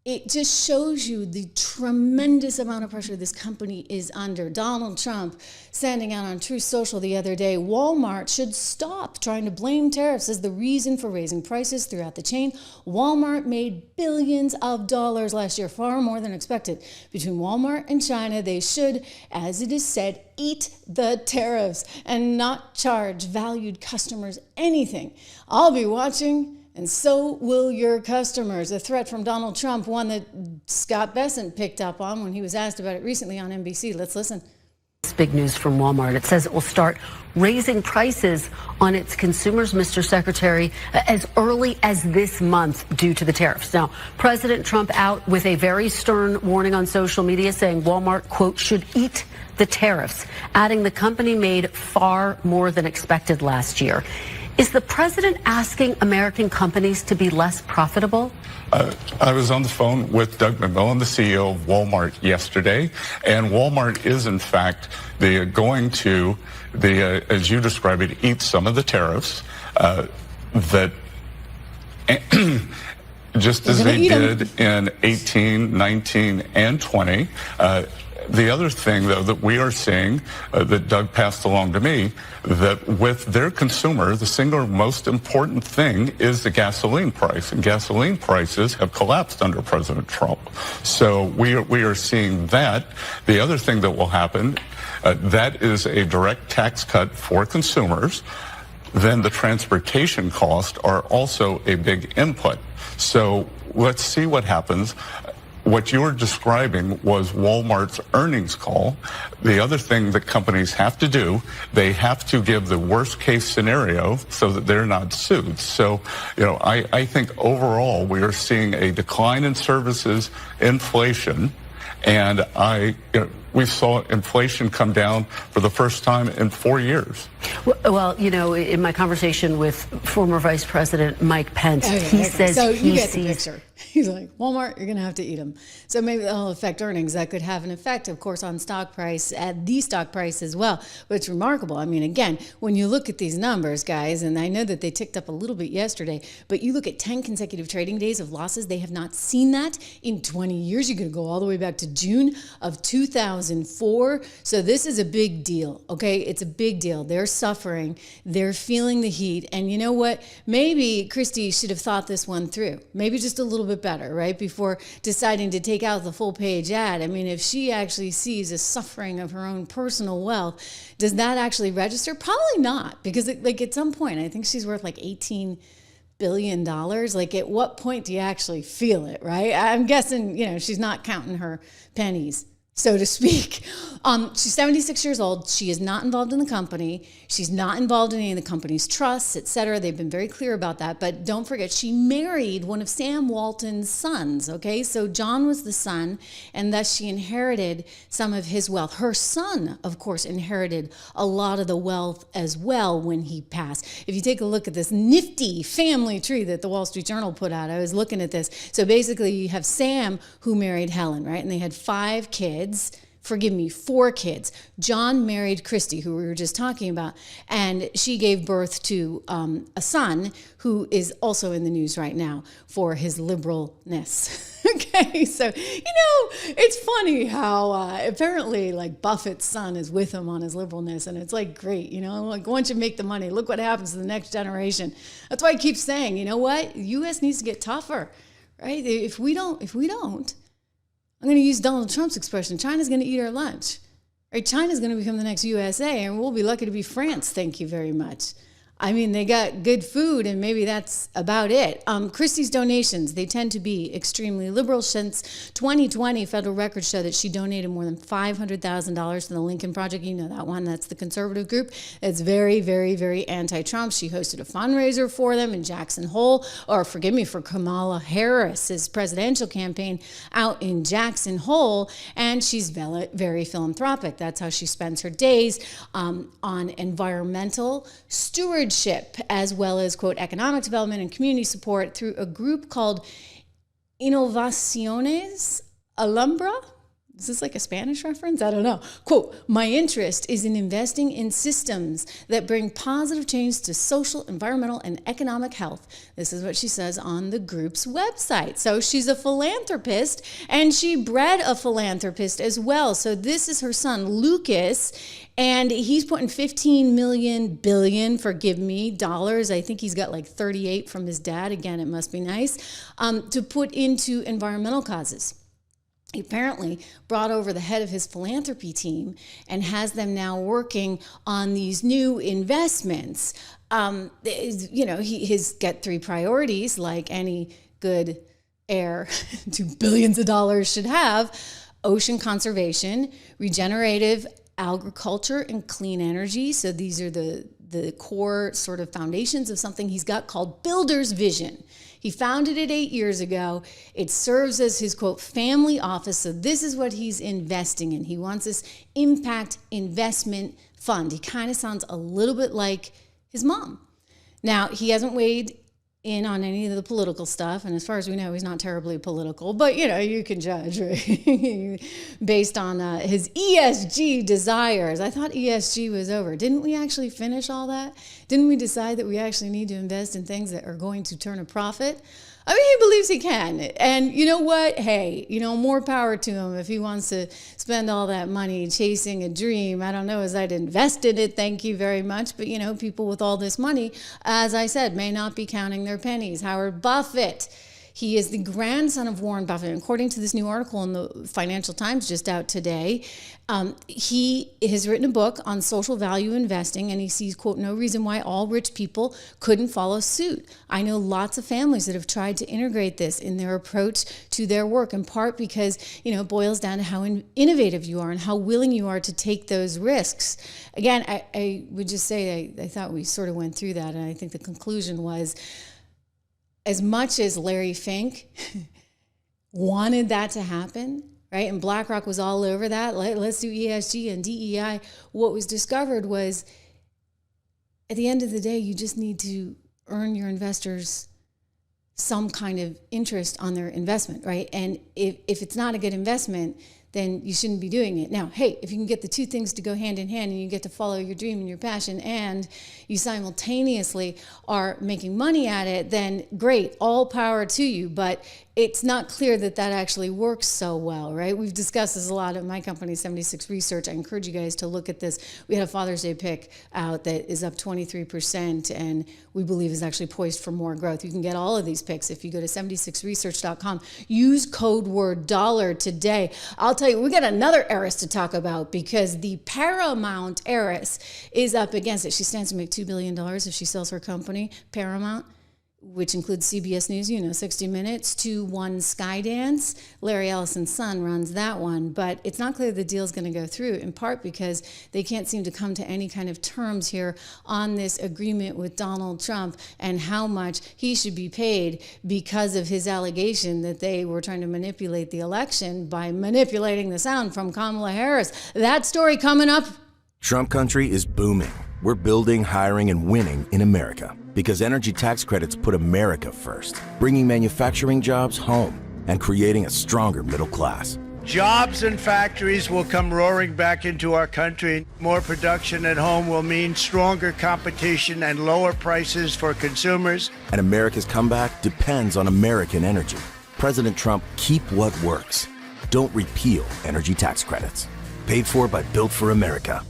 it just shows you the tremendous amount of pressure this company is under. Donald Trump sending out on Truth Social the other day, Walmart should stop trying to blame tariffs as the reason for raising prices throughout the chain. Walmart made billions of dollars last year, far more than expected. Between Walmart and China, they should, as it is said, eat the tariffs and not charge valued customers anything. I'll be watching. And so will your customers. A threat from Donald Trump, one that Scott Bessent picked up on when he was asked about it recently on NBC. Let's listen. It's big news from Walmart. It says it will start raising prices on its consumers, Mr. Secretary, as early as this month due to the tariffs. Now, President Trump out with a very stern warning on social media saying Walmart, quote, should eat the tariffs, adding the company made far more than expected last year. Is the president asking American companies to be less profitable? I was on the phone with Doug McMillon, the CEO of Walmart, yesterday, and Walmart is, in fact, going to, as you describe it, eat some of the tariffs that just as they did in 18, 19, and 20. The other thing, though, that we are seeing that Doug passed along to me, that with their consumer, the single most important thing is the gasoline price. And gasoline prices have collapsed under President Trump. So we are seeing that. The other thing that will happen, that is a direct tax cut for consumers. Then the transportation costs are also a big input. So let's see what happens. What you were describing was Walmart's earnings call. The other thing that companies have to do, they have to give the worst case scenario so that they're not sued. So, I think overall we are seeing a decline in services, inflation, and we saw inflation come down for the first time in 4 years. Well, in my conversation with former Vice President Mike Pence, he says so you get sees... the picture. He's like, Walmart, you're going to have to eat them. So maybe that'll affect earnings. That could have an effect, of course, on stock price, at the stock price as well. But it's remarkable. I mean, again, when you look at these numbers, guys, and I know that they ticked up a little bit yesterday, but you look at 10 consecutive trading days of losses. They have not seen that in 20 years. You're going to go all the way back to June of 2004. So this is a big deal, okay? It's a big deal. They're suffering. They're feeling the heat. And you know what? Maybe Christy should have thought this one through. Maybe just a little bit better, right? Before deciding to take out the full page ad. I mean, if she actually sees a suffering of her own personal wealth, does that actually register? Probably not, because at some point, I think she's worth like $18 billion. Like, at what point do you actually feel it, right? I'm guessing, she's not counting her pennies, so to speak. She's 76 years old. She is not involved in the company. She's not involved in any of the company's trusts, etc. They've been very clear about that. But don't forget, she married one of Sam Walton's sons, okay? So John was the son, and thus she inherited some of his wealth. Her son, of course, inherited a lot of the wealth as well when he passed. If you take a look at this nifty family tree that the Wall Street Journal put out, I was looking at this. So basically, you have Sam, who married Helen, right? And they had 5 kids. 4 kids. John married Christy, who we were just talking about, and she gave birth to a son who is also in the news right now for his liberalness. Okay, so, it's funny how apparently, like, Buffett's son is with him on his liberalness, and it's like, great, like, once you make the money, look what happens to the next generation. That's why I keep saying, you know what? The U.S. needs to get tougher, right? If we don't, I'm going to use Donald Trump's expression, China's going to eat our lunch. Right? China's going to become the next USA, and we'll be lucky to be France. Thank you very much. I mean, they got good food, and maybe that's about it. Christie's donations, they tend to be extremely liberal. Since 2020, federal records show that she donated more than $500,000 to the Lincoln Project. You know that one. That's the conservative group. It's very, very, very anti-Trump. She hosted a fundraiser for them in Jackson Hole, for Kamala Harris's presidential campaign out in Jackson Hole, and she's very philanthropic. That's how she spends her days on environmental stewardship, as well as, quote, economic development and community support through a group called Innovaciones Alumbra. Is this like a Spanish reference? I don't know. Quote, my interest is in investing in systems that bring positive change to social, environmental, and economic health. This is what she says on the group's website. So she's a philanthropist, and she bred a philanthropist as well. So this is her son, Lucas, and he's putting 15 million billion, forgive me, dollars. I think he's got like 38 from his dad. Again, it must be nice, to put into environmental causes. He apparently brought over the head of his philanthropy team and has them now working on these new investments. He's got 3 priorities, like any good heir to billions of dollars should have: ocean conservation, regenerative agriculture, and clean energy. So these are the core sort of foundations of something he's got called Builder's Vision. He founded it 8 years ago. It serves as his, quote, family office. So this is what he's investing in. He wants this impact investment fund. He kind of sounds a little bit like his mom. Now, he hasn't weighed in on any of the political stuff. And as far as we know, he's not terribly political. But, you can judge, right? Based on his ESG desires. I thought ESG was over. Didn't we actually finish all that? Didn't we decide that we actually need to invest in things that are going to turn a profit? I mean, he believes he can. And you know what? Hey, more power to him if he wants to spend all that money chasing a dream. I don't know as I'd invested it, thank you very much. But, people with all this money, as I said, may not be counting their pennies. Howard Buffett. He is the grandson of Warren Buffett. According to this new article in the Financial Times just out today, he has written a book on social value investing, and he sees, quote, no reason why all rich people couldn't follow suit. I know lots of families that have tried to integrate this in their approach to their work, in part because, it boils down to how innovative you are and how willing you are to take those risks. Again, I would just say I thought we sort of went through that, and I think the conclusion was, as much as Larry Fink wanted that to happen, right? And BlackRock was all over that. Let's do ESG and DEI. What was discovered was, at the end of the day, you just need to earn your investors some kind of interest on their investment, right? And if it's not a good investment, then you shouldn't be doing it. Now, hey, if you can get the two things to go hand in hand and you get to follow your dream and your passion and you simultaneously are making money at it, then great, all power to you. But it's not clear that that actually works so well, right? We've discussed this a lot at my company, 76 Research. I encourage you guys to look at this. We had a Father's Day pick out that is up 23% and we believe is actually poised for more growth. You can get all of these picks if you go to 76research.com. Use code word dollar today. I'll tell you, we got another heiress to talk about because the Paramount heiress is up against it. She stands to make $2 billion if she sells her company, Paramount, which includes CBS News, 60 Minutes, 2-1 Skydance. Larry Ellison's son runs that one, but it's not clear the deal is going to go through, in part because they can't seem to come to any kind of terms here on this agreement with Donald Trump and how much he should be paid because of his allegation that they were trying to manipulate the election by manipulating the sound from Kamala Harris. That story coming up. Trump country is booming. We're building, hiring, and winning in America because energy tax credits put America first, bringing manufacturing jobs home and creating a stronger middle class. Jobs and factories will come roaring back into our country. More production at home will mean stronger competition and lower prices for consumers. And America's comeback depends on American energy. President Trump, keep what works. Don't repeal energy tax credits. Paid for by Built for America.